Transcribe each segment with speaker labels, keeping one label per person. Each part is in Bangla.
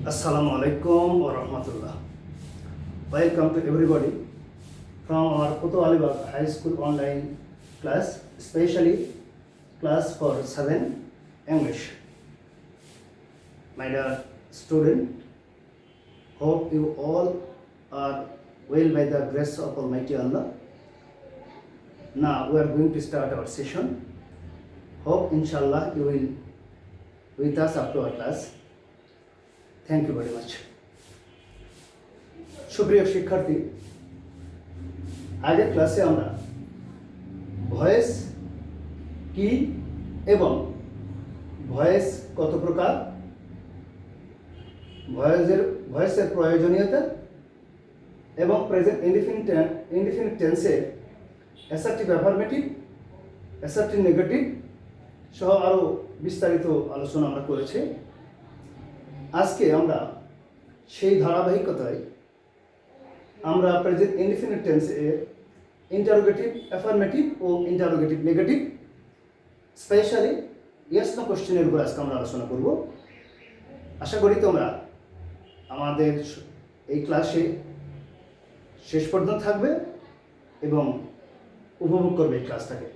Speaker 1: Assalamu alaikum wa rahmatullah. Welcome to everybody from our Putu Alibag High School online class, especially class for 7 English. My dear student, hope you all are well by the grace of Almighty Allah. Now we are going to start our session. Hope inshallah you will with us up to our class. Thank you very much. সুপ্রিয় শিক্ষার্থী, আগের ক্লাসে আমরা ভয়েস কি এবং ভয়েস কত প্রকার, ভয়েসের প্রয়োজনীয়তা এবং প্রেজেন্ট ইনডিফিনিট টেন্সের অ্যাসার্টিভ অ্যাফার্মেটিভ, অ্যাসার্টিভ নেগেটিভ সহ আরও বিস্তারিত আলোচনা আমরা করেছি। আজকে আমরা সেই ধারাবাহিকতায় আমরা প্রেজেন্ট ইনডিফিনিট টেন্সের ইন্টারোগেটিভ অ্যাফার্মেটিভ ও interrogative negative specially yes no কোশ্চেনের উপর আজকে আমরা আলোচনা করব। আশা করি তোমরা আমাদের এই ক্লাসে শেষ পর্যন্ত থাকবে এবং উপভোগ করবে এই ক্লাসটাকে।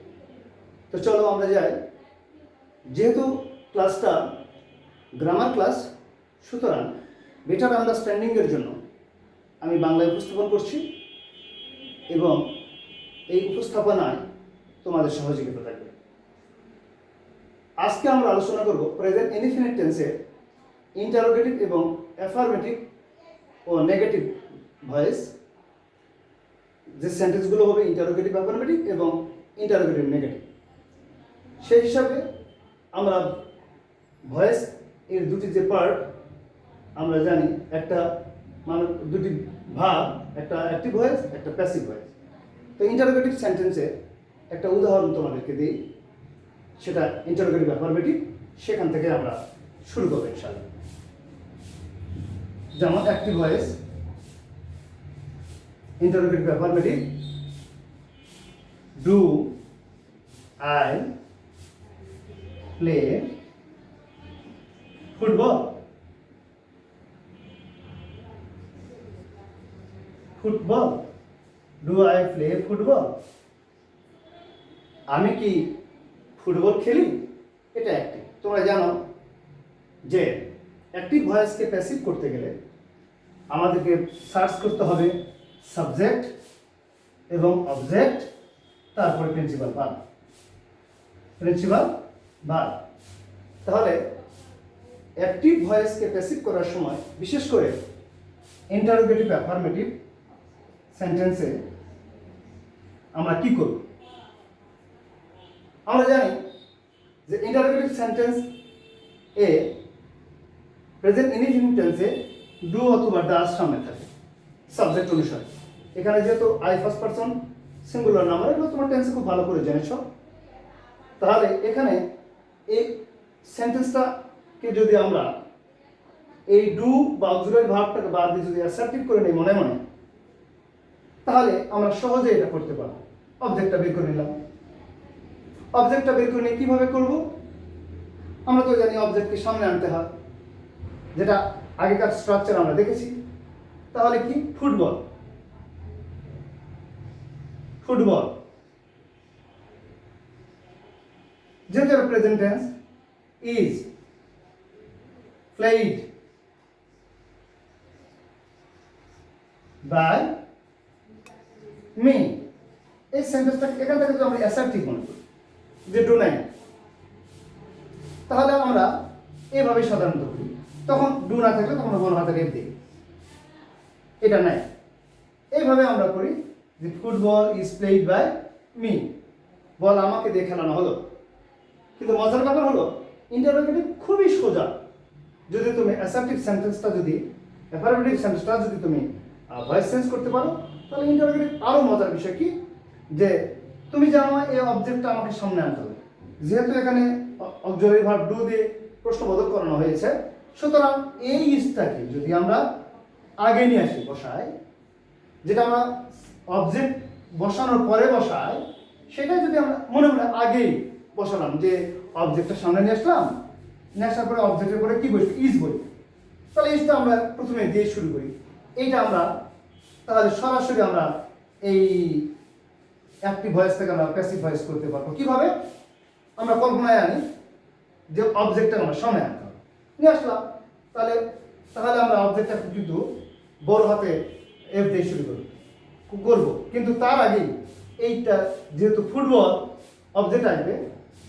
Speaker 1: তো চলো আমরা যাই। যেহেতু ক্লাসটা গ্রামার ক্লাস, সুতরাং বেটার আন্ডারস্ট্যান্ডিংয়ের জন্য আমি বাংলায় উপস্থাপন করছি এবং এই উপস্থাপনায় তোমাদের সহযোগিতা থাকবে। আজকে আমরা আলোচনা করব প্রেজেন্ট ইনডিফিনিট টেন্সের ইন্টারোগেটিভ এবং অ্যাফার্মেটিভ ও নেগেটিভ ভয়েস, যে সেন্টেন্সগুলো হবে ইন্টারোগেটিভ অ্যাফার্মেটিভ এবং ইন্টারোগেটিভ নেগেটিভ। সেই হিসাবে আমরা ভয়েস এর দুটি যে পার্ট আমরা জানি, একটা মানে দুটি ভাগ, একটা অ্যাক্টিভ ভয়েস, একটা প্যাসিভ ভয়েস। তো ইন্টারোগেটিভ সেন্টেন্সের একটা উদাহরণ তোমাদেরকে দিই, সেটা ইন্টারোগেটিভ অ্যাফার্মেটিভ। সেখান থেকে আমরা শুরু করবো ইনশাআল্লাহ। যেমন active voice interrogative affirmative, do I play football? Football, do I play football? আমি কি ফুটবল খেলি? এটা অ্যাক্টিভ। তোমরা জানো যে অ্যাক্টিভ ভয়েসকে প্যাসিভ করতে গেলে আমাদেরকে সার্চ করতে হবে সাবজেক্ট এবং অবজেক্ট, তারপরে প্রিন্সিপাল ভার্ব। তাহলে অ্যাক্টিভ ভয়েসকে প্যাসিভ করার সময় বিশেষ করে ইন্টারোগেটিভ অ্যাফার্মেটিভ সেন্টেন্সে আমরা কি করব? আমরা জানি যে ইন্টারোগেটিভ সেন্টেন্স এ প্রেজেন্ট ইনডিফিনিট টেন্সে ডু অথবা ডাজ সামনে থাকে সাবজেক্ট অনুসারে। এখানে যেহেতু I first person singular number, এগুলো তোমার টেন্সে খুব ভালো করে জেনেছ। তাহলে এখানে এই সেন্টেন্সটাকে যদি আমরা এই ডু বা অক্সিলারি ভার্বটাকে বাদ দিয়ে যদি অ্যাসার্টিভ করে নিই মনে মনে, তাহলে আমরা সহজে এটা করতে পারবো। অবজেক্টটা বের করে নিলাম। অবজেক্টটা বের করে নিয়ে কীভাবে করব? আমরা তো জানি অবজেক্টকে সামনে আনতে হয়, যেটা আগেকার স্ট্রাকচার আমরা দেখেছি। তাহলে কি? ফুটবল, ফুটবল যেহেতু present tense, is played by me. এই সেন্টেন্সটা এখান থেকে যদি আমরা অ্যাসার্টিভ মনে করি যে ডু নাই, তাহলে আমরা এভাবে সাধারণত করি। তখন ডু না থাকলে তখন বড় হাতের এফ দিই, এটা নাই। এইভাবে আমরা করি যে football is played by me, বল আমাকে দিয়ে খেলানো হলো। কিন্তু মজার ব্যাপার হলো ইন্টারোগেটিভ খুবই সোজা। যদি তুমি অ্যাসার্টিভ সেন্টেন্সটা যদি অ্যাফার্মেটিভ সেন্টেন্সটা যদি তুমি ভয়েস চেঞ্জ করতে পারো, তাহলে ইন্টারোগেটিভ আরও মজার বিষয় কি, যে তুমি জানো এই অবজেক্টটা আমাকে সামনে আনতে হবে। যেহেতু এখানে অক্সিলারি ভার্ব ডু দিয়ে প্রশ্নবোধক করানো হয়েছে, সুতরাং এই ইজটাকে যদি আমরা আগে নিয়ে আসি বসাই, যেটা আমরা অবজেক্ট বসানোর পরে বসাই, সেটা যদি আমরা মনে মনে আগেই বসালাম যে অবজেক্টটা সামনে নিয়ে আসলাম, নিয়ে আসার পরে অবজেক্টের পরে কি বসবে? ইজ বসবে। তাহলে ইজটা আমরা প্রথমে দিয়ে শুরু করি। এইটা আমরা তাহলে সরাসরি আমরা এই অ্যাক্টিভ ভয়েস থেকে আমরা প্যাসিভ ভয়েস করতে পারবো। কিভাবে? আমরা কল্পনায় আনি যে অবজেক্টটা আমরা সামনে আনতে হবে, নিয়ে আসলাম। তাহলে তাহলে আমরা অবজেক্টটা কিন্তু বড় হাতে এফ দিয়ে শুরু করবো, কিন্তু তার আগেই এইটা যেহেতু ফুটবল অবজেক্ট আসবে,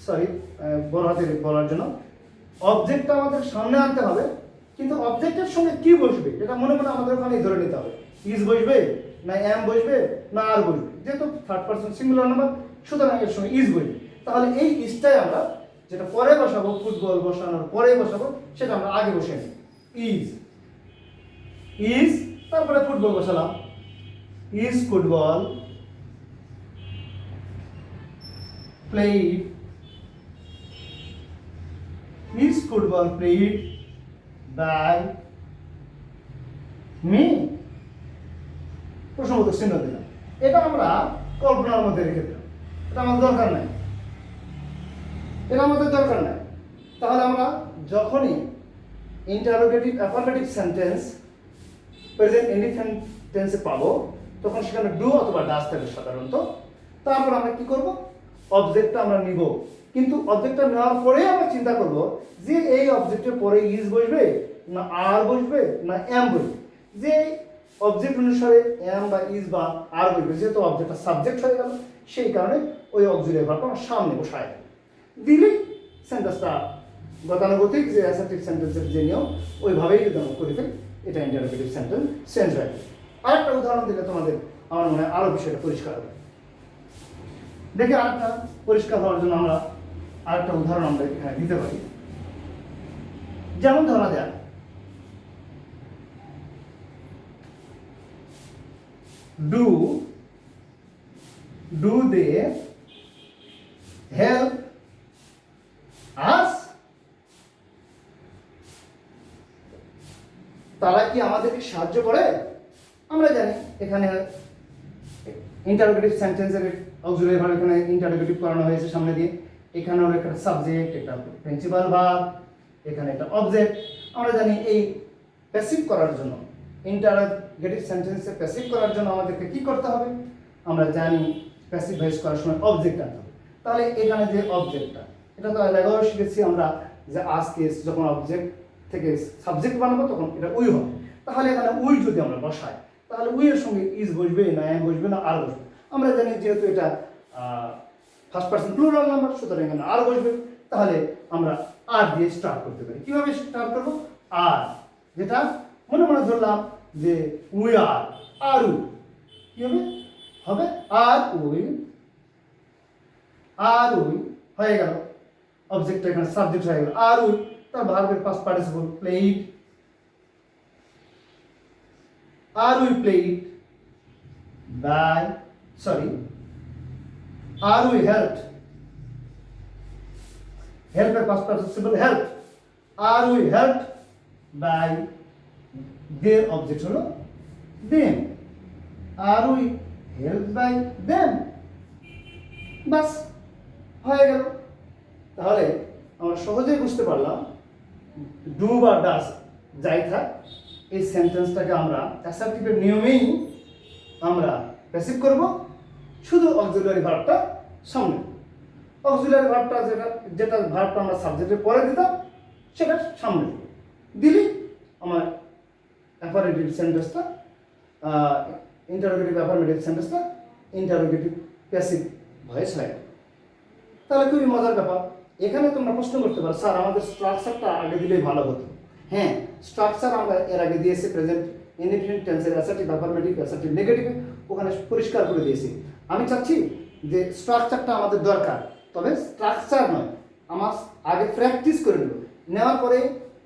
Speaker 1: সরি বড় হাতে বলার জন্য অবজেক্টটা আমাদের সামনে আনতে হবে, কিন্তু অবজেক্টের সঙ্গে কি বসবে এটা মনে মনে আমাদের ওখানেই ধরে নিতে হবে। ইজ বসবে না এম বসবে না আর বসবে, যেহেতু থার্ড পারসন সিঙ্গুলার নাম্বার সুতরাং এর সঙ্গে ইজ বসবে। তাহলে এই ইজটাই আমরা যেটা পরে বসাবো, ফুটবল বসানোর পরে বসাবো, সেটা আমরা আগে বসে নিই। ইজ ইজ তারপরে ফুটবল বসালাম, is football played, is football played by me? প্রশ্নবোধক চিহ্ন দিলাম। এটা আমরা কল্পনার মধ্যে রেখে দিলাম, এটা আমাদের দরকার নাই, এটা আমাদের দরকার নাই। তাহলে আমরা যখনই interrogative affirmative sentence present indefinite টেন্সে পাবো, তখন সেখানে ডু অথবা ডাজ থাকবে সাধারণত। তারপর আমরা কি করব? অবজেক্টটা আমরা নিব, কিন্তু অবজেক্টটা নেওয়ার পরে আমরা চিন্তা করব যে এই অবজেক্টের পরে ইজ বসবে না আর বসবে না এম বসবে। যে অবজেক্ট অনুসারে এম বা ইজ বা আর বসবে, যেহেতু অবজেক্টটা সাবজেক্ট হয়ে গেল, সেই কারণে ওই অক্সিলিয়ারি ভার্বটা আমরা সামনে বসায় দিলেই সেন্টেন্সটা গতানুগতিক যে অ্যাসার্টিভ সেন্টেন্সের যে নিয়ম ওইভাবেই যদি আমরা করে ফেলি, এটা ইন্টারোগেটিভ সেন্টেন্স চেঞ্জ হয়ে যাবে। আরেকটা উদাহরণ দিলে তোমাদের আমার মনে হয় আরও বিষয়টা পরিষ্কার হবে। দেখে আরেকটা পরিষ্কার হওয়ার জন্য আমরা আরেকটা উদাহরণ আমরা এখানে দিতে পারি। যেমন ধরা যায় ডু দে হেল্প আস? তারা কি আমাদেরকে সাহায্য করে? আমরা জানি এখানে ইন্টারোগেটিভ সেন্টেন্সের অক্সিলিয়ারি ভার্ব এখানে ইন্টারোগেটিভ করানো হয়েছে সামনে দিয়ে। এখানে হলো একটা সাবজেক্ট, একটা প্রিন্সিপাল ভার্ব, এখানে একটা অবজেক্ট। আমরা জানি এই প্যাসিভ করার জন্য, ইন্টারোগেটিভ সেন্টেন্সে প্যাসিভ করার জন্য আমাদেরকে কি করতে হবে? আমরা জানি প্যাসিভ ভয়েস করার সময় অবজেক্ট আনতে হবে। তাহলে এখানে যে অবজেক্টটা, এটা তো আগেও শিখেছি আমরা যে আজ কেস যখন অবজেক্ট থেকে সাবজেক্ট বানাবো তখন এটা উই হবে। তাহলে এখানে উই যদি আমরা বসাই, তাহলে উই এর সঙ্গে ইজ বসবে না এম বসবে না আর বসবে? আমরা জানি যেহেতু এটা ফার্স্ট পারসন প্লুরাল নাম্বার, সুতরাং এখানে আর বসবে। তাহলে আমরা আর দিয়ে স্টার্ট করতে পারি। কিভাবে স্টার্ট করবো? আর, যেটা মনে মনে ধরলাম যে উই আর উই, কি হবে? হবে আর উই হয়ে গেল, অবজেক্টটা এখানে সাবজেক্ট হয়ে গেল আর উই, তার ভার্বের past participle played, are we played by, sorry, are we helped? Help a past participle help. Are we helped by their object হলো them? Are we helped by them? বাস হয়ে গেল। তাহলে আমরা সহজেই বুঝতে পারলাম ডু বা ডাস যাই থাক, এই সেন্টেন্সটাকে আমরা অ্যাসার্টিভের নিয়মেই আমরা প্যাসিভ করব, শুধু অক্সিলিয়ারি ভার্বটা সামনে। অক্সিলিয়ারি ভার্বটা যেটা ভার্বটা আমরা সাবজেক্টের পরে দিতাম সেটা সামনে দিলেই আমার অ্যাফারমেটিভ সেন্টেন্সটা, ইন্টারোগেটিভ অ্যাফারমেটিভ সেন্টেন্সটা ইন্টারোগেটিভ প্যাসিভ ভয়েস হয়। তাহলে খুবই মজার ব্যাপার। এখানে তোমরা প্রশ্ন করতে পারো, স্যার আমাদের স্ট্রাকচারটা আগে দিলেই ভালো হতো। হ্যাঁ, স্ট্রাকচার আমরা এর আগে দিয়েছি প্রেজেন্ট ইনডিফিনিট টেন্সের অ্যাসার্টিভ অ্যাফারমেটিভ অ্যাসার্টিভ নেগেটিভ, ওখানে পরিষ্কার করে দিয়েছি। আমি চাচ্ছি যে স্ট্রাকচারটা আমাদের দরকার, তবে স্ট্রাকচার নয়, আমার আগে প্র্যাকটিস করে নেব, নেওয়ার পরে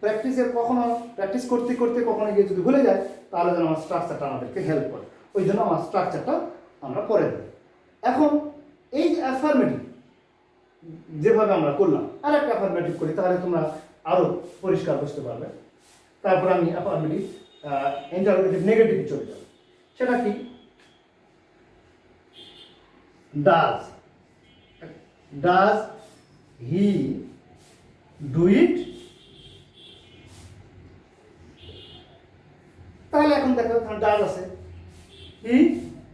Speaker 1: প্র্যাকটিস করতে করতে কখনো গিয়ে যদি ভুলে যায়, তাহলে যেন আমার স্ট্রাকচারটা আমাদেরকে হেল্প করে। ওই জন্য আমার স্ট্রাকচারটা আমরা পরে দেব। এখন এই যে অ্যাফারমেটিভ যেভাবে আমরা করলাম, আর একটা অ্যাফারমেটিভ করি, তাহলে তোমরা আরও পরিষ্কার বুঝতে পারবে। তারপর আমি অ্যাফারমেটিভ ইন্টারোগেটিভ নেগেটিভ চলে যাব। সেটা কি? Does he do it? Does আছে, হি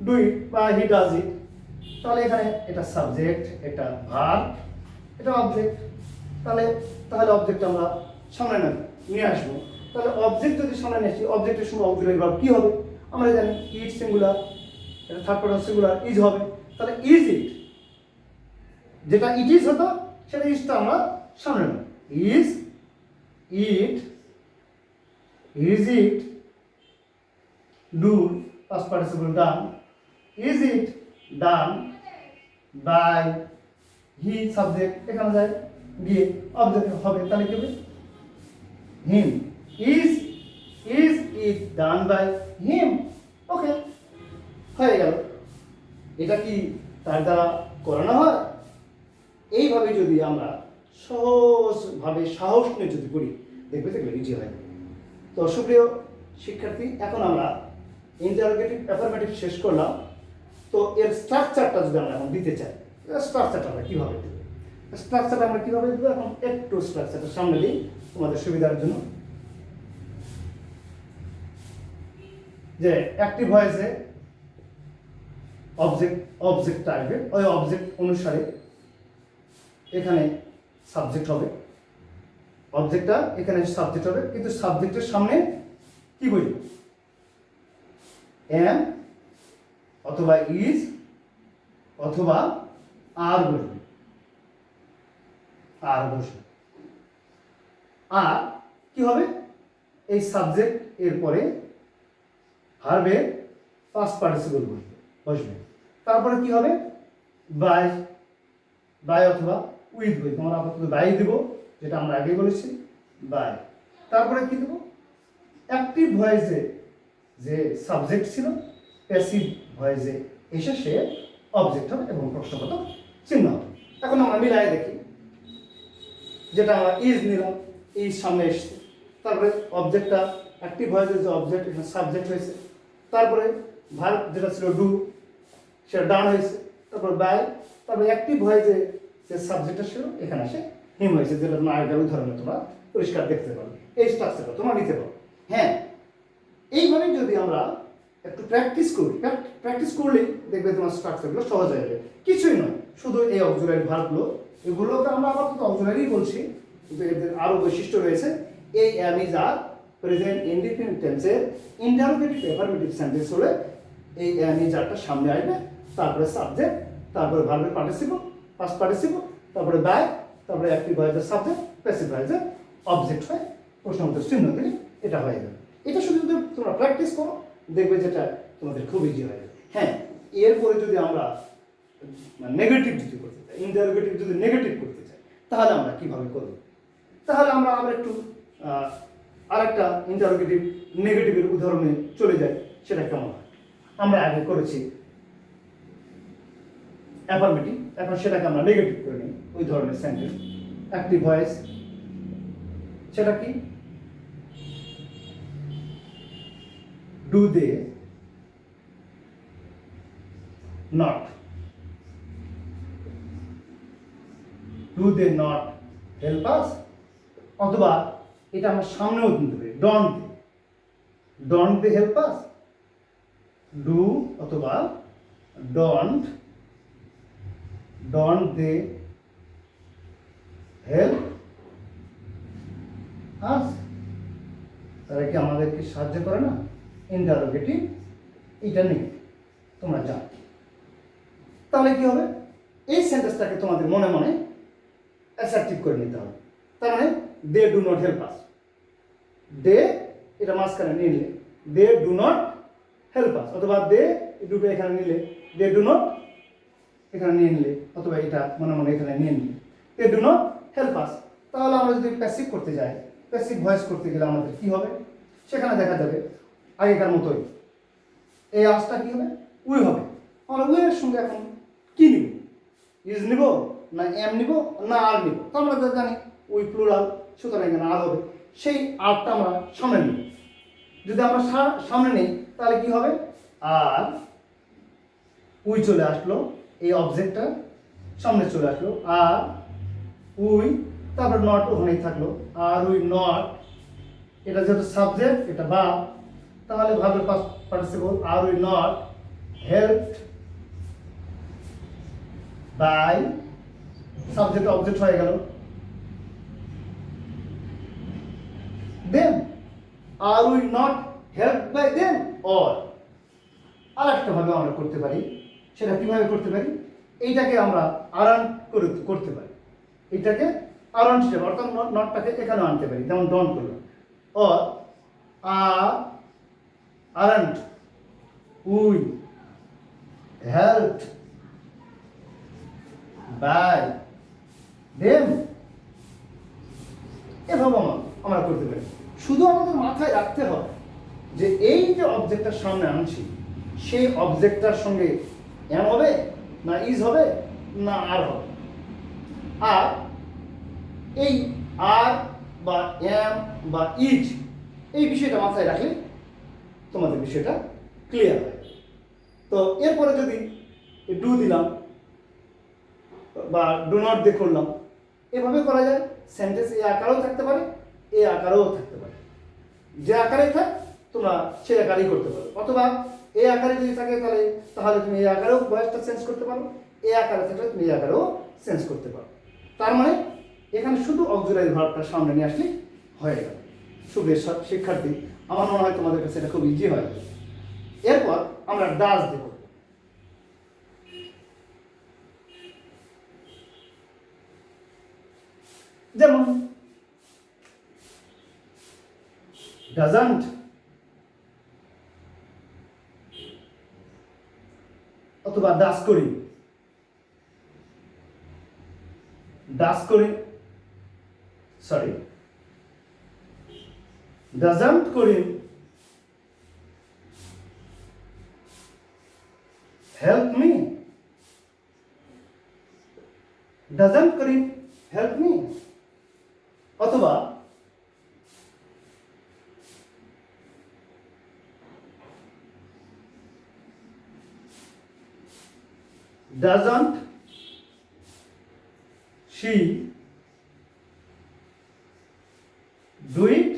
Speaker 1: ডু ইট বা হি ডাজ ইট, তাহলে এখানে এটা সাবজেক্ট, এটা ভার্ব, এটা অবজেক্ট। তাহলে তাহলে অবজেক্ট আমরা সামনে নিয়ে আসবো। তাহলে অবজেক্ট যদি সামনে নিয়ে আসি, অবজেক্টের সঙ্গে অক্সিলারি ভার্ব কি হবে? আমরা জানি ইট সিঙ্গুলার, এটা থার্ড পারসন সিঙ্গুলার, ইজ হবে। তাহলে ইজ ইট, যেটা ইট ইজ হতো সেটা ইজটা আমরা সামনে নেব। Is it, is it do past participle done, is it done by he subject, এখানে যায় গিয়ে অবজেক্ট হবে। তাহলে কি হবে? হিম। Is it done by him. ওকে, হয়ে গেল। এটা কি তার দ্বারা করানো হয়? এইভাবে যদি আমরা সহজভাবে সাহস নিয়ে যদি করি, দেখবে দেখবে ইজি হয়। তো সুপ্রিয় শিক্ষার্থী, এখন আমরা ইন্টারোগেটিভ অ্যাফার্মেটিভ শেষ করলাম। তো এর স্ট্রাকচারটা যদি আমরা এখন দিতে চাই, স্ট্রাকচারটা আমরা কীভাবে দেবো? স্ট্রাকচারটা আমরা কীভাবে দেবো? এখন একটু স্ট্রাকচারটা সামনে দিই তোমাদের সুবিধার জন্য। যে অ্যাক্টিভ ভয়েসে অবজেক্ট টাইপের, ওই অবজেক্ট অনুসারে এখানে সাবজেক্ট হবে, অবজেক্টটা এখানে সাবজেক্ট হবে, কিন্তু সাবজেক্টের সামনে কি বলবো? এম অথবা ইজ অথবা আর বলবে, আর বসবে। আর কি হবে? এই সাবজেক্ট এর পরে ভার্বের পাস্ট পার্টিসিপল বসবে। তারপরে কি হবে? বাই, বাই অথবা উইথ বই, তোমরা আপাতত বাই দেবো, যেটা আমরা আগে বলেছি, বাই। তারপরে কি দেবো? অ্যাক্টিভ ভয়েসে যে সাবজেক্ট ছিল, প্যাসিভ ভয়েসে এসে সে অবজেক্ট হবে এবং প্রশ্নবোধক চিহ্ন হবে। এখন আমরা মিলাই দেখি, যেটা আমরা ইজ নিলাম, ইজ সামনে এসছে, তারপরে অবজেক্টটা অ্যাক্টিভ ভয়েসের যে অবজেক্ট এখানে সাবজেক্ট হয়েছে, তারপরে ভার্ব যেটা ছিল ডু সেটা ডান হয়েছে, তারপর বাই, তারপরে অ্যাক্টিভ ভয়েসে যে সাবজেক্টটা ছিল এখানে আসে হিম হয়েছে, যেটা তোমার আগের উদাহরণে তোমরা পরিষ্কার দেখতে পারো। এই স্ট্রাকচারটা তোমরা নিতে পারো। হ্যাঁ, এইভাবে যদি আমরা একটু প্র্যাকটিস করি, প্র্যাকটিস করলেই দেখবে তোমার স্ট্রাকচারগুলো সহজ হয়ে যাবে। কিছুই নয়, শুধু এই অক্সিলারি ভার্বগুলো, এগুলোকে আমরা আপাতত অক্সিলারি বলছি, কিন্তু এদের আরও বৈশিষ্ট্য রয়েছে। এই am is are present indefinite টেন্সের ইন্টারোগেটিভ অ্যাফার্মেটিভ সেন্টেন্স হলে এই অ্যাম ইজ আরটা সামনে আসবে, তারপরে সাবজেক্ট, তারপরে ভার্বের পার্টিসিপল, পাস্ট পার্টিসিপল, তারপরে বাই, তারপরে অ্যাক্টিভ ভয়েসের সাবজেক্ট, প্যাসিভ ভয়েসের অবজেক্ট হয়, প্রশ্নবোধক চিহ্ন দিলে এটা হয়ে যাবে। এটা শুধু যদি তোমরা প্র্যাকটিস করো, দেখবে যেটা তোমাদের খুব ইজি হয়ে যাবে। হ্যাঁ, এরপরে যদি আমরা নেগেটিভ যদি করতে চাই, ইন্টারোগেটিভ যদি নেগেটিভ করতে চাই, তাহলে আমরা কিভাবে করব? তাহলে আমরা আবার একটু আরেকটা ইন্টারোগেটিভ নেগেটিভের উদাহরণে চলে যাই। সেটা কেমন হয়? আমরা আগে করেছি অ্যাফার্মেটিভ, এখন সেটাকে আমরা নেগেটিভ করে নিই। ওই ধরনের সেন্টেন্স অ্যাক্টিভ ভয়েস, সেটা কি? Do they not, do they not help us, অথবা এটা আমরা সামনেও দিতে পারি, don't they help us, do অথবা ডোন্ট দে হেল্প আস। তারা কি আমাদেরকে সাহায্য করে না? ইন্টারোগেটিভ এটা নেই, তোমরা জানো। তাহলে কি হবে? এই সেন্টেন্সটাকে তোমাদের মনে মনে অ্যাসার্টিভ করে নিতে হবে। তার মানে they do not help us, they এটা মাঝখানে নিলে they do not help us, অথবা দে ডুবে এখানে নিলে দে ডু নট এখানে নিয়ে নিলে, অথবা এটা মনে মনে এখানে নিয়ে নিলে they do not help us. তাহলে আমরা যদি প্যাসিভ করতে যাই, প্যাসিভ ভয়েস করতে গেলে আমাদের কি হবে? সেখানে দেখা যাবে আগেকার মতোই এই আজটা কি হবে? উই হবে। আমরা উইয়ের সঙ্গে এখন কি নিব? ইজ নিব না এম নিব না আর নিব? তো আমরা জানি উই প্লুরাল, সুতরাং এখানে আর হবে। সেই আরটা আমরা সামনে নিব। যদি আমরা সামনে নিই তাহলে কি হবে? আর উই চলে আসলো, এই অবজেক্টটা সামনে চলে আসলো, আর উই, তারপর নট ওখানেই থাকলো, আর উই নট, এটা যেহেতু সাবজেক্ট, এটা বা তাহলে ভার্বের past participle are we not helped by subject object হয়ে গেল them are we not help by them or আর একটা ভাবে আমরা করতে পারি সেটা কিভাবে করতে পারি এইটাকে আমরা আরান করতে পারি এইটাকে আরান হিসেবে অর্থাৎ নটটাকে এখানে আনতে পারি যেমন ডন করলাম or aren't we helped by them এভাবে আমরা করতে পারি শুধু আমাদের মাথায় রাখতে হবে যে এই যে অবজেক্টটার সামনে আনছি সেই অবজেক্টটার সঙ্গে এম হবে না ইজ হবে না আর হবে আর এই আর বা এম বা ইজ এই বিষয়টা মাথায় রাখলে তোমাদের বিষয়টা ক্লিয়ার হয় তো এরপরে যদি ডু দিলাম বা ডু নট দিয়ে করলাম এভাবে করা যায় সেন্টেন্স এই আকারেও থাকতে পারে এই আকারেও থাকতে পারে যে আকারে থাক তোমরা সেই আকারেই করতে পারো অথবা এই আকারে যদি থাকে তাহলে তুমি এই আকারেও ভয়েসটা চেঞ্জ করতে পারো এই আকারে থাকলে তুমি এই আকারেও চেঞ্জ করতে পারো তার মানে এখানে শুধু অক্সিলারি ভার্বটা সামনে নিয়ে আসলে হয়ে গেল সুপ্রিয় শিক্ষার্থী আমার মনে হয় তোমাদের কাছে এটা খুব ইজি হয়ে যাবে এরপর আমরা ডাজ দেব যেমন ডাজন্ট অথবা ডাস করি সরি ডাজন্ট করি হেল্প মি ডাজন্ট করি হেল্প মি অথবা doesn't she do it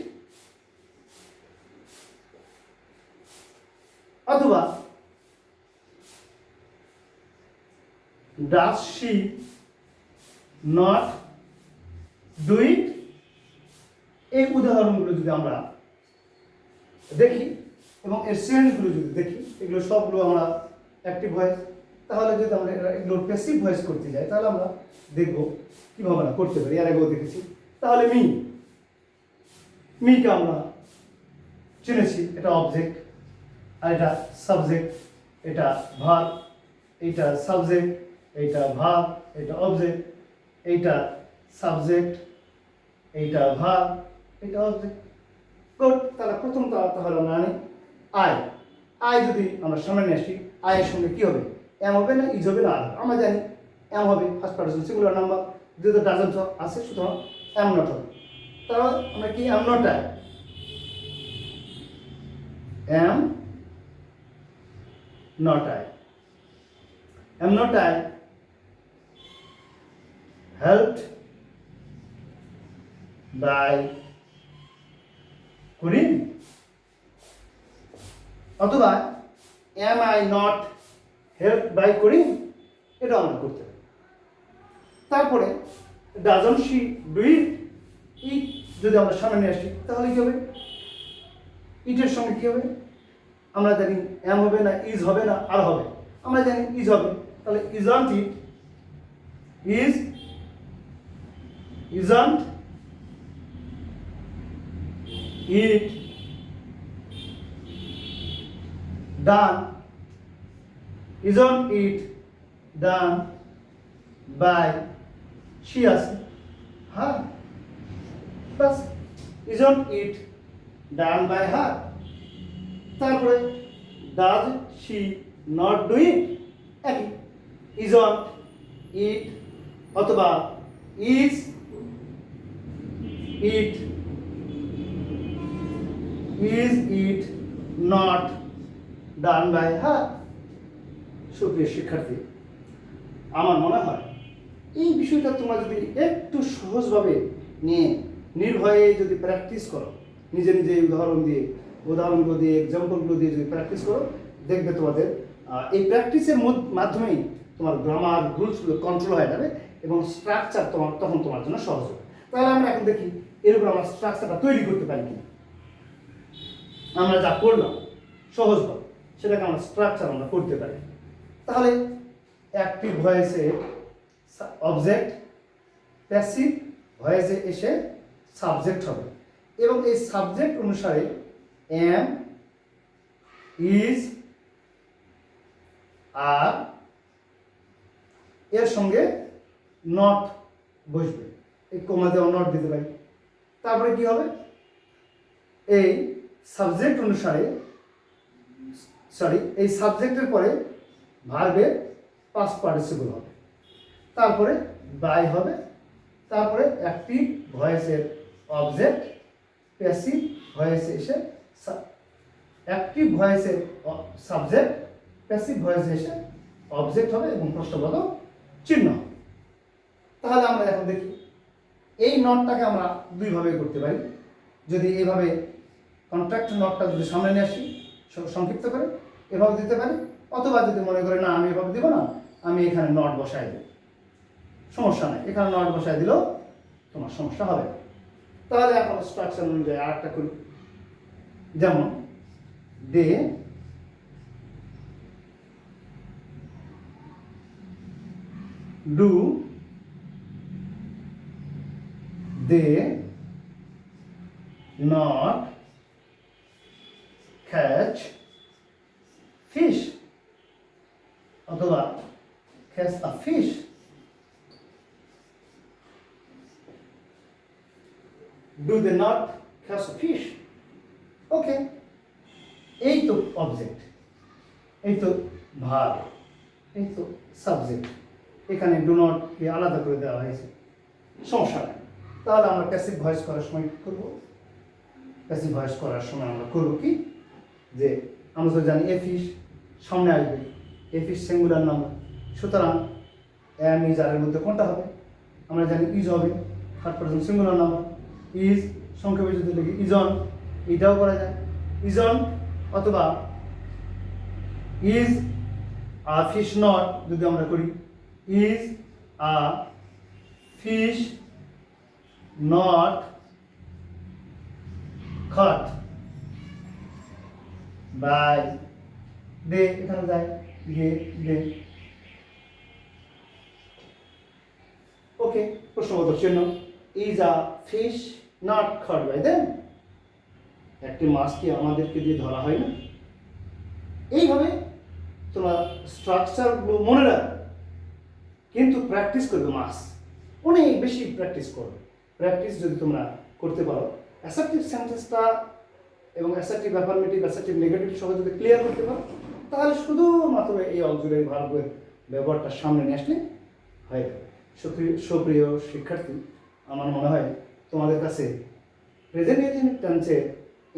Speaker 1: অথবা does she not do it এই উদাহরণগুলো যদি আমরা দেখি এবং এর শ্রেণীগুলো যদি দেখি এগুলো সবগুলো আমরা অ্যাক্টিভ ভয়েস তাহলে যদি আমরা এগুলো প্যাসিভ ভয়েস করতে যাই তাহলে আমরা দেখব কীভাবে আমরা করতে পারি এর আগেও দেখেছি তাহলে মিকে আমরা চিনেছি এটা অবজেক্ট আর এটা সাবজেক্ট এটা ভার্ব এইটা সাবজেক্ট এইটা ভার্ব এটা অবজেক্ট এইটা সাবজেক্ট এইটা ভার্ব এটা অবজেক্ট গুড তাহলে প্রথম তাহলে আমরা আনি আই যদি আমরা সামনে নিয়ে আসি আয়ের সঙ্গে কী হবে এম হবে না ইজ হবে না আর আমরা জানি এম হবে ফার্স্ট পার্সন সিঙ্গুলার নাম্বার যেহেতু ডাজন্ট আছে সুতরাং এম নট হবে তাহলে আমরা কি am not I am not I helped by Karim অথবা am I not help by Karim এটা আমরা করতে পারি তারপরে ডাজন্ট শি ডু ইট যদি আমরা সামনে নিয়ে আসি তাহলে কী হবে ইটের সঙ্গে কী হবে আমরা জানি এম হবে না ইজ হবে না আর হবে আমরা জানি ইজ হবে তাহলে isn't it done isn't it done by she আছে হ্যাঁ বাস isn't it done by her তারপরে does she not do it একই isn't it অথবা is it not done by her সুপ্রিয় শিক্ষার্থী আমার মনে হয় এই বিষয়টা তোমরা যদি একটু সহজভাবে নিয়ে নির্ভয়ে যদি প্র্যাকটিস করো নিজে নিজে উদাহরণ দিয়ে উদাহরণগুলো দিয়ে এক্সাম্পলগুলো দিয়ে যদি প্র্যাকটিস করো, দেখবে তোমাদের এই প্র্যাকটিসের মাধ্যমেই তোমার গ্রামার রুলসগুলো কন্ট্রোল হয়ে যাবে এবং স্ট্রাকচার তখন তোমার জন্য সহজ হবে। তাহলে আমরা এখন দেখি এরকম আমরা স্ট্রাকচারটা তৈরি করতে পারি কিনা। আমরা যা করলাম সহজভাবে সেটাকে আমরা স্ট্রাকচার আমরা করতে পারি। তাহলে অ্যাক্টিভ ভয়েসে অবজেক্ট, প্যাসিভ ভয়েসে এসে সাবজেক্ট হবে এবং এই সাবজেক্ট অনুসারে এম, ইজ, আর এর সঙ্গে নট বসবে। এই কমা দেওয়া নট দিতে পারি। তারপরে কি হবে, এই সাবজেক্ট অনুসারে এই সাবজেক্টের পরে ভার্বের পাস্ট পার্টিসিপল হবে, তারপরে বাই হবে, তারপরে অ্যাক্টিভ ভয়েসের অবজেক্ট, প্যাসিভ ভয়েসে এসে অ্যাক্টিভ ভয়েসের সাবজেক্ট, প্যাসিভ ভয়েসে এসে অবজেক্ট হবে এবং প্রশ্নবোধক চিহ্ন। তাহলে আমরা এখন দেখি এই নটটাকে আমরা দুইভাবে করতে পারি। যদি এইভাবে কন্ট্রাক্ট নটটা যদি সামনে নিয়ে আসি সংক্ষিপ্ত করে এভাবে দিতে পারি, অথবা যদি মনে করে না আমি এভাবে দিব না, আমি এখানে নট বসাই দেব, সমস্যা নেই, এখানে নট বসাই দিলেও তোমার সমস্যা হবে। তাহলে এখন স্ট্রাকচার অনুযায়ী আর একটা করি, যেমন they do, they not catch fish, অথবা catch a fish. Do they not catch a fish? Okay, এই তো অবজেক্ট, এই তো ভার্ব, এই তো সাবজেক্ট। এখানে ডু নট কে আলাদা করে দেওয়া হয়েছে, সমস্যা নেই। তাহলে আমরা প্যাসিভ ভয়েস করার সময় কি করবো, প্যাসিভ ভয়েস করার সময় আমরা করবো কি, যে আমরা তো জানি এ ফিশ সামনে আসবে, এ ফিশ সিঙ্গুলার নাম্বার, সুতরাং এম ইজ আর এর মধ্যে কোনটা হবে, আমরা জানি ইজ হবে, third person singular number. Is সংক্ষেপে যদি লিখি ইজ অন, এটাও করা যায় ইজ অন, অথবা ইজ আ ফিশ নট যদি আমরা করি is a fish not caught by they, এখানে যায় দে। ওকে, প্রশ্নবোধক চিহ্ন, is a fish not caught by them, একটি মাছ কি আমাদেরকে দিয়ে ধরা হয় না। এইভাবে তোমরা স্ট্রাকচারগুলো মনে রাখবে, কিন্তু প্র্যাকটিস করবে, মাস অনেক বেশি প্র্যাকটিস করবে। প্র্যাকটিস যদি তোমরা করতে পারো, অ্যাসার্টিভ সেন্টেন্সটা এবং অ্যাসার্টিভ অ্যাফার্মেটিভ, অ্যাসার্টিভ নেগেটিভ সহ যদি ক্লিয়ার করতে পারো, তাহলে শুধুমাত্র এই অক্সিলারি ভার্বের ব্যবহারটা সামনে নিয়ে আসলে হয়ে যাবে। সুপ্রিয় শিক্ষার্থী, আমার মনে হয় তোমাদের কাছে প্রেজেন্ট টেন্সের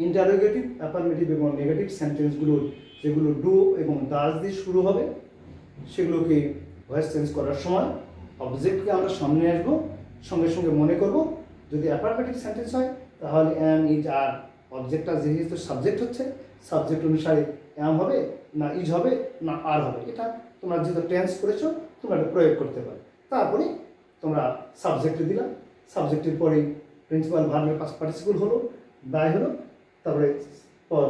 Speaker 1: ইন্টারোগেটিভ, অ্যাফার্মেটিভ এবং নেগেটিভ সেন্টেন্সগুলোর যেগুলো ডু এবং ডাজ দিয়ে শুরু হবে, সেগুলোকে ভয়েস চেঞ্জ করার সময় অবজেক্টকে আমরা সামনে আসবো, সঙ্গে সঙ্গে মনে করব। যদি অ্যাফার্মেটিভ সেন্টেন্স হয় তাহলে অ্যাম, ইজ, আর, অবজেক্টটা যেহেতু সাবজেক্ট হচ্ছে, সাবজেক্ট অনুসারে অ্যাম হবে না ইজ হবে না আর হবে, এটা তোমরা যেহেতু টেন্স করেছো তোমরা এটা প্রয়োগ করতে পারো। তারপরে তোমরা সাবজেক্টে দিলাম, সাবজেক্টের পরে প্রিন্সিপাল ভার্বের পাস্ট পার্টিসিপল হলো, বাই হলো, তারপরে পর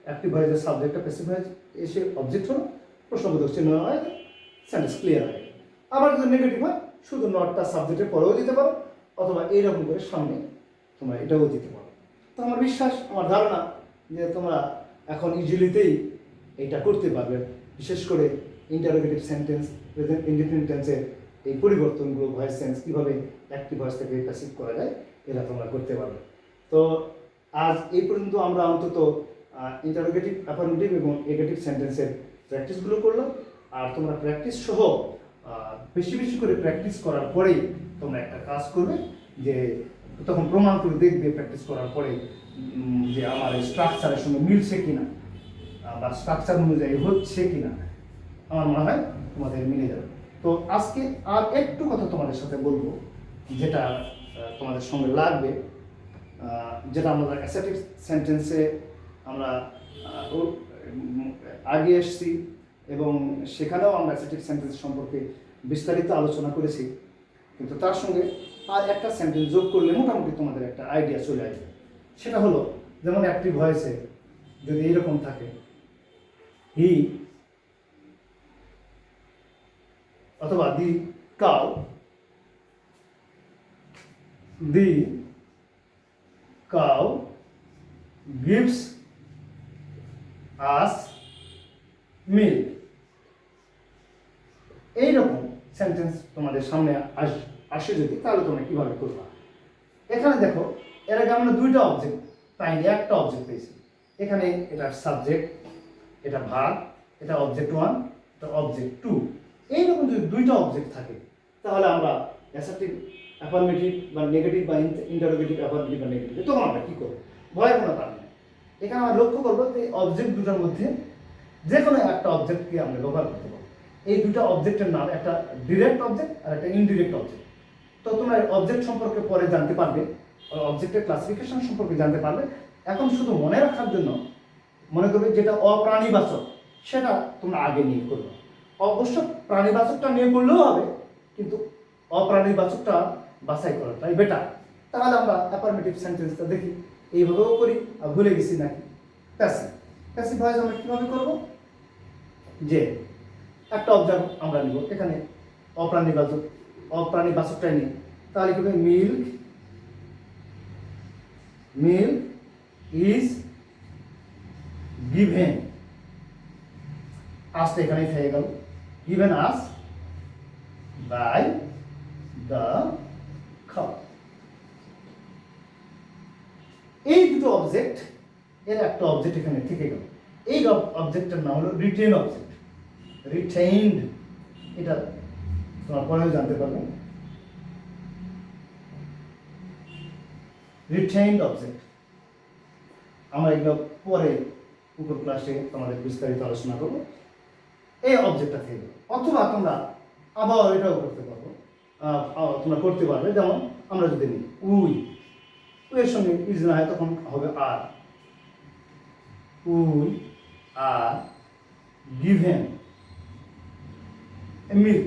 Speaker 1: অ্যাক্টিভ ভয়েসের সাবজেক্টটা প্যাসিভ ভয়েস এসে অবজেক্ট হলো, প্রশ্নবোধক চিহ্ন হয়, সেন্টেন্স ক্লিয়ার হয়। আবার যদি নেগেটিভ হয় শুধু নটটা সাবজেক্টের পরেও দিতে পারো, অথবা এইরকম করে সামনে তোমরা এটাও দিতে পারো। তো আমার বিশ্বাস, আমার ধারণা যে তোমরা এখন ইজিলিতেই এটা করতে পারবে, বিশেষ করে ইন্টারোগেটিভ সেন্টেন্স, প্রেজেন্ট ইনডিফিনিট টেন্সের এই পরিবর্তনগুলো, ভয়েস চেঞ্জ কীভাবে অ্যাক্টিভ ভয়েস থেকে প্যাসিভ করা যায়, এটা তোমরা করতে পারবে। তো আজ এই পর্যন্ত আমরা অন্তত ইন্টারোগেটিভ, অ্যাফার্মেটিভ এবং নেগেটিভ সেন্টেন্সের প্র্যাকটিসগুলো করলাম। আর তোমরা প্র্যাকটিস সহ বেশি বেশি করে প্র্যাকটিস করার পরেই তোমরা একটা কাজ করবে, যে তখন প্রমাণ করে দেখবে প্র্যাকটিস করার পরে যে আমার এই স্ট্রাকচারের সঙ্গে মিলছে কিনা বা স্ট্রাকচার অনুযায়ী হচ্ছে কিনা। আমার মনে হয় তোমাদের মিলে যাবে। তো আজকে আর একটু কথা তোমাদের সাথে বলবো, যেটা তোমাদের সঙ্গে লাগবে, যেটা আমরা অ্যাসার্টিভ সেন্টেন্সে আমরা আগে এসেছি এবং সেখানেও আমরা অ্যাসার্টিভ সেন্টেন্স সম্পর্কে বিস্তারিত আলোচনা করেছি, কিন্তু তার সঙ্গে আর একটা সেন্টেন্স যোগ করলে মোটামুটি তোমাদের একটা আইডিয়া চলে আসবে। সেটা হলো, যেমন অ্যাক্টিভ ভয়েসে যদি এইরকম থাকে, হি অথবা the cow, the cow gives us milk, এইরকম সেন্টেন্স তোমাদের সামনে আসে যদি, তাহলে তোমরা কিভাবে করবা? এখানে দেখো, এর আগে আমরা দুইটা অবজেক্ট পাইনি, একটা অবজেক্ট পেয়েছি। এখানে এটা সাবজেক্ট, এটা ভার্ব, এটা অবজেক্ট 1, এটা অবজেক্ট 2। এইরকম যদি দুইটা অবজেক্ট থাকে, তাহলে আমরা অ্যাসার্টিভ অ্যাফার্মেটিভ বা নেগেটিভ বা ইন্টারোগেটিভ অ্যাফার্মেটিভ বা নেগেটিভ, তখন আমরা কি করবো? ভয়ের কোনো কারণ নেই। এখানে আমরা লক্ষ্য করবো যে অবজেক্ট দুটার মধ্যে যে কোনো একটা অবজেক্টকে আমরা ব্যবহার করতে পারবো। এই দুটো অবজেক্টের নাম, একটা ডিরেক্ট অবজেক্ট আর একটা ইনডিরেক্ট অবজেক্ট। তো তোমরা অবজেক্ট সম্পর্কে পরে জানতে পারবে, অবজেক্টের ক্লাসিফিকেশন সম্পর্কে জানতে পারবে। এখন শুধু মনে রাখার জন্য মনে করবে যেটা অপ্রাণীবাচক সেটা তোমরা আগে নিয়ে করবে। অবশ্য প্রাণীবাচকটা নিয়ে করলেও হবে, কিন্তু অপ্রাণীবাচকটা বাছাই করা তাই বেটার। তাহলে আমরা অ্যাফার্মেটিভ সেন্টেন্সটা দেখি, এইভাবেও করি। আর ভুলে গেছি নাকি? প্যাসিভ, প্যাসিভ ভয়েস আমরা কীভাবে করব? যে একটা অবজেক্ট আমরা নিব, এখানে অপ্রাণীবাচকটাই নিই, তাহলে কি হবে? মিল্ক, মিল্ক ইজ গিভেন, আসটা এখানেই থেকে গেল, given us by the cow. এই দুটো অবজেক্ট, এর একটা অবজেক্ট এখানে থেকে গেল। এই অবজেক্টের নাম হলো রিটেন অবজেক্ট, রিটেইনড। এটা তোমার পরেও জানতে পারবে। রিটেইনড অবজেক্ট আমরা এগুলো পরে উপর ক্লাসে তোমাদের বিস্তারিত আলোচনা করবো। এই অবজেক্টটা থেকে গেল। অথবা তোমরা আবার এটাও করতে পারবো, তোমরা করতে পারবে। যেমন আমরা যদি নিই উই, এর সঙ্গে ইজ না হয় তখন হবে are, we are given a milk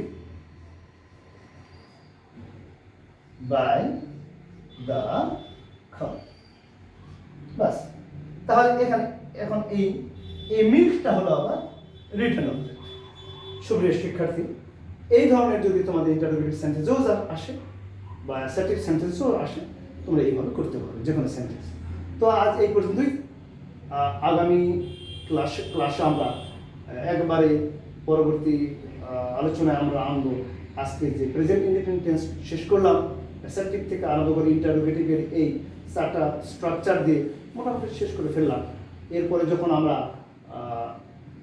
Speaker 1: by the cow. বাস, তাহলে এখানে এখন এই মিল্কটা হলো আবার রিটেন অবজেক্ট। সুপ্রিয় শিক্ষার্থী, এই ধরনের যদি তোমাদের ইন্টারোগেটিভ সেন্টেন্সও আসে বা অ্যাসার্টিভ সেন্টেন্সও আসে, তোমরা এইভাবে করতে পারো যে কোনো সেন্টেন্স। তো আজ এই পর্যন্তই। আগামী ক্লাসে আমরা একবারে পরবর্তী আলোচনায় আমরা আনবো আজকে যে প্রেজেন্ট ইনডিফিনিট টেন্স শেষ করলাম, অ্যাসার্টিভ থেকে আরম্ভ করে ইন্টারোগেটিভের এই চারটা স্ট্রাকচার দিয়ে মোটামুটি শেষ করে ফেললাম। এরপরে যখন আমরা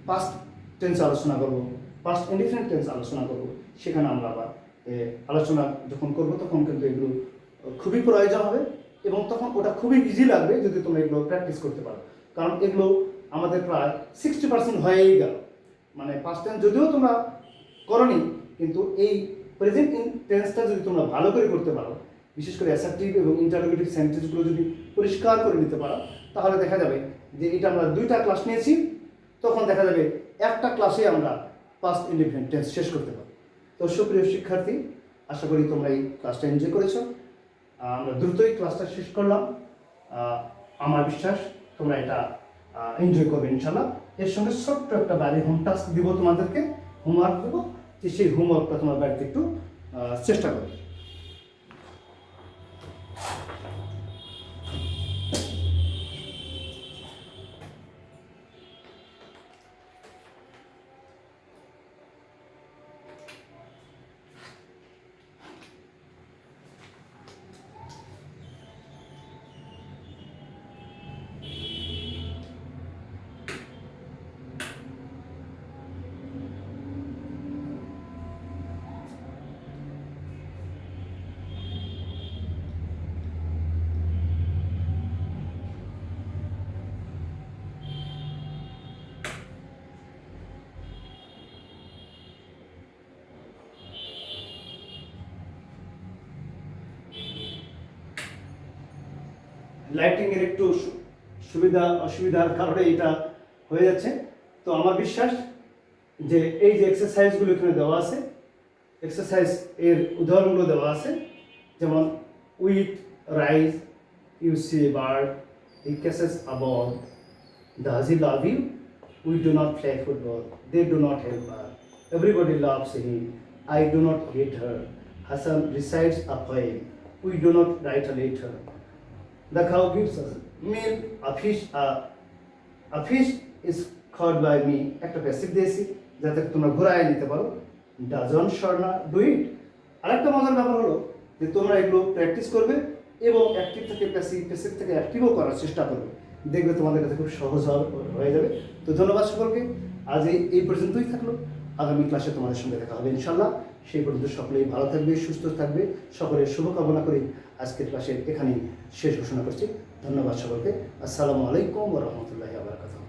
Speaker 1: পাস্ট টেন্স আলোচনা করব, পাস্ট ইনডিফিনিট টেন্স আলোচনা করব, সেখানে আমরা আবার আলোচনা যখন করব তখন কিন্তু এগুলো খুবই প্রয়োজন হবে এবং তখন ওটা খুবই ইজি লাগবে যদি তোমরা এগুলো প্র্যাকটিস করতে পারো। কারণ এগুলো আমাদের প্রায় 60% হয়েই গেল। মানে পাস্ট টেন্স যদিও তোমরা করনি, কিন্তু এই প্রেজেন্ট টেন্সটা যদি তোমরা ভালো করে করতে পারো, বিশেষ করে অ্যাসার্টিভ এবং ইন্টারোগেটিভ সেন্টেন্সগুলো যদি পরিষ্কার করে নিতে পারো, তাহলে দেখা যাবে যে এটা আমরা 2টা ক্লাস নিয়েছি, তখন দেখা যাবে একটা ক্লাসে আমরা পাস্ট ইনডিফিনিট টেন্স শেষ করতে পারবো। তো সুপ্রিয় শিক্ষার্থী, আশা করি তোমরা এই ক্লাসটা এনজয় করেছো। আমরা দ্রুতই ক্লাসটা শেষ করলাম। আমার বিশ্বাস তোমরা এটা এনজয় করবে ইনশাল্লাহ। এর সঙ্গে ছোট্ট একটা বাড়ি হোম টাস্ক দিব, তোমাদেরকে হোমওয়ার্ক দেবো, যে সেই হোমওয়ার্কটা তোমার বাড়িতে একটু চেষ্টা করবে। লাইটিং এর একটু সুবিধা অসুবিধার কারণে এটা হয়ে যাচ্ছে। তো আমার বিশ্বাস যে এই যে এক্সারসাইজগুলো এখানে দেওয়া আছে, এক্সারসাইজ এর উদাহরণগুলো দেওয়া আছে, যেমন with rise, you see a bird, he catches a ball, does he love you, we do not play football, they do not help her, everybody loves him, I do not hate her, Hasan recites a poem, we do not write a letter, the cow gives us milk, a fish is caught by me, একটা প্যাসিভ দিয়েছি যাতে তোমরা ঘোরায় নিতে পারো, ডাজন স্বর্ণা ডু ইট। আরেকটা মজার ব্যাপার হলো যে তোমরা এগুলো প্র্যাকটিস করবে এবং অ্যাক্টিভ থেকে প্যাসিভ, প্যাসিভ থেকে অ্যাক্টিভও করার চেষ্টা করবে, দেখবে তোমাদের কাছে খুব সহজ হয়ে যাবে। তো ধন্যবাদ সকলকে, আজ এই পর্যন্তই থাকলো। আগামী ক্লাসে তোমাদের সঙ্গে দেখা হবে ইনশাল্লাহ। সেই পর্যন্ত সকলেই ভালো থাকবে, সুস্থ থাকবে, সকলের শুভকামনা করে আজকের ক্লাসের এখানেই শেষ ঘোষণা করছি। ধন্যবাদ সকলকে। আসসালামু আলাইকুম ওয়া রাহমাতুল্লাহি ওয়া বারাকাতুহু।